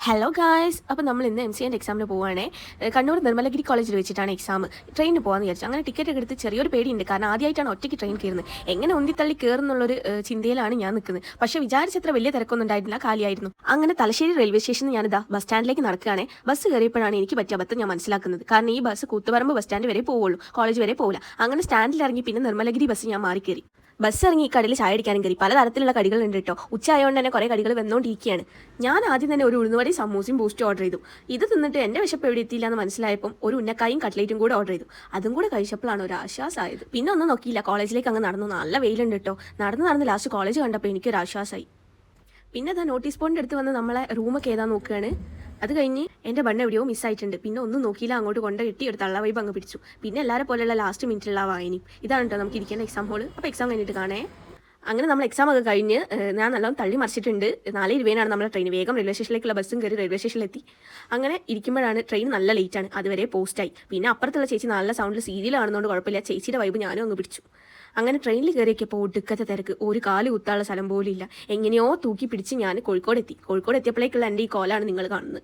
Hello guys, അപ്പോൾ നമ്മൾ ഇന്ന് MCA എക്സാമിന് പോവുകയാണേ. കണ്ണൂർ നിർമ്മലഗിരി കോളേജിൽ വെച്ചിട്ടാണ് എക്സാം. ട്രെയിനിന് പോകാമെന്ന് വിചാരിച്ചു. അങ്ങനെ ടിക്കറ്റ് ഒക്കെ എടുത്ത് ചെറിയൊരു പേടിയുണ്ട്, കാരണം ആദ്യമായിട്ടാണ് ഒറ്റയ്ക്ക് ട്രെയിൻ കയറുന്നത്. എങ്ങനെ ഉന്തിത്തള്ളി കയറുന്നുള്ളൊരു ചിന്തയിലാണ് ഞാൻ നിൽക്കുന്നത്. പക്ഷേ വിചാരിച്ചത്ര വലിയ തിരക്കൊന്നും ഉണ്ടായിരുന്നില്ല, കാലിയായിരുന്നു. അങ്ങനെ തലശ്ശേരി റെയിൽവേ സ്റ്റേഷനിൽ ഞാനിതാ ബസ് സ്റ്റാൻഡിലേക്ക് നടക്കുകയാണ്. ബസ് കയറിയപ്പോഴാണ് എനിക്ക് പറ്റിയ അബദ്ധം ഞാൻ മനസ്സിലാക്കുന്നത്. കാരണം ഈ ബസ് കൂത്തുപറമ്പ് ബസ് സ്റ്റാൻഡ് വരെ പോവുള്ളൂ, കോളേജ് വരെ പോകില്ല. അങ്ങനെ സ്റ്റാൻഡിൽ ഇറങ്ങി പിന്നെ നിർമ്മലഗിരി ബസ് ഞാൻ മാറി കയറി. ബസ് ഇറങ്ങി ഈ കടയിൽ ചായ അടിക്കാനും കയറി. പലതരത്തിലുള്ള കടികളുണ്ട് കേട്ടോ. ഉച്ച ആയതുകൊണ്ട് തന്നെ കുറേ കടികൾ വന്നുകൊണ്ടിരിക്കുകയാണ്. ഞാൻ ആദ്യം തന്നെ ഒരു ഉഴുന്നുവടി, സമൂസയും ബൂസ്റ്റും ഓർഡർ ചെയ്തു. ഇത് തിന്നിട്ട് എൻ്റെ വിശപ്പ് എവിടെ എത്തിയില്ല എന്ന് മനസ്സിലായപ്പം ഒരു ഉന്നക്കായും കട്ട്ലേറ്റും കൂടെ ഓർഡർ ചെയ്തു. അതും കൂടെ കഴിച്ചപ്പോഴാണ് ഒരു ആശ്വാസമായത്. പിന്നെ ഒന്നും നോക്കിയില്ല, കോളേജിലേക്ക് അങ്ങ് നടന്നു. നല്ല വെയിലുണ്ട് കേട്ടോ. നടന്ന് ലാസ്റ്റ് കോളേജ് കണ്ടപ്പോൾ എനിക്കൊരു ആശ്വാസമായി. പിന്നെ അതാ നോട്ടീസ് ബോർഡിൻ്റെ അടുത്ത് വന്ന് നമ്മളെ റൂമൊക്കെ ഏതാ നോക്കുകയാണ്. അത് കഴിഞ്ഞ് എൻ്റെ ബണ്ണ് എവിടെയോ മിസ്സായിട്ടുണ്ട്. പിന്നെ ഒന്നും നോക്കിയില്ല, അങ്ങോട്ട് കൊണ്ട് കെട്ടി ഒരു തള്ള വൈബ് അങ്ങ് പിടിച്ചു. പിന്നെ എല്ലാവരെ പോലെയുള്ള ലാസ്റ്റ് മിനിറ്റിലുള്ള വായനയും. ഇതാണ് കേട്ടോ നമുക്ക് ഇരിക്കേണ്ട എക്സാം ഹോൾ. അപ്പോൾ എക്സാം കഴിഞ്ഞിട്ട് കാണേ. അങ്ങനെ നമ്മൾ എക്സാം ഒക്കെ കഴിഞ്ഞ് ഞാൻ നല്ലോണം തള്ളി മറിച്ചിട്ടുണ്ട്. 4:20 നമ്മളെ ട്രെയിൻ. വേഗം റെയിൽവേ സ്റ്റേഷനിലേക്കുള്ള ബസ്സും കയറി റെയിൽവേ സ്റ്റേഷനിലെത്തി. അങ്ങനെ ഇരിക്കുമ്പോഴാണ് ട്രെയിൻ നല്ല ലേറ്റാണ്, അതുവരെ പോസ്റ്റായി. പിന്നെ അപ്പുറത്തുള്ള ചേച്ചി നല്ല സൗണ്ടിൽ സീരിയൽ കാണുന്നതുകൊണ്ട് കുഴപ്പമില്ല, ചേച്ചിയുടെ വൈബ് ഞാനും അങ്ങ് പിടിച്ചു. അങ്ങനെ ട്രെയിനിൽ കയറിയൊക്കെപ്പോൾ ഒടുക്കത്തെ തിരക്ക്, ഒരു കാല് കുത്താനുള്ള സ്ഥലം പോലും ഇല്ല. എങ്ങനെയോ തൂക്കി പിടിച്ച് ഞാൻ കോഴിക്കോട് എത്തി. കോഴിക്കോട് എത്തിയപ്പോഴേക്കുള്ള എൻ്റെ ഈ കോലാണ് നിങ്ങൾ കാണുന്നത്.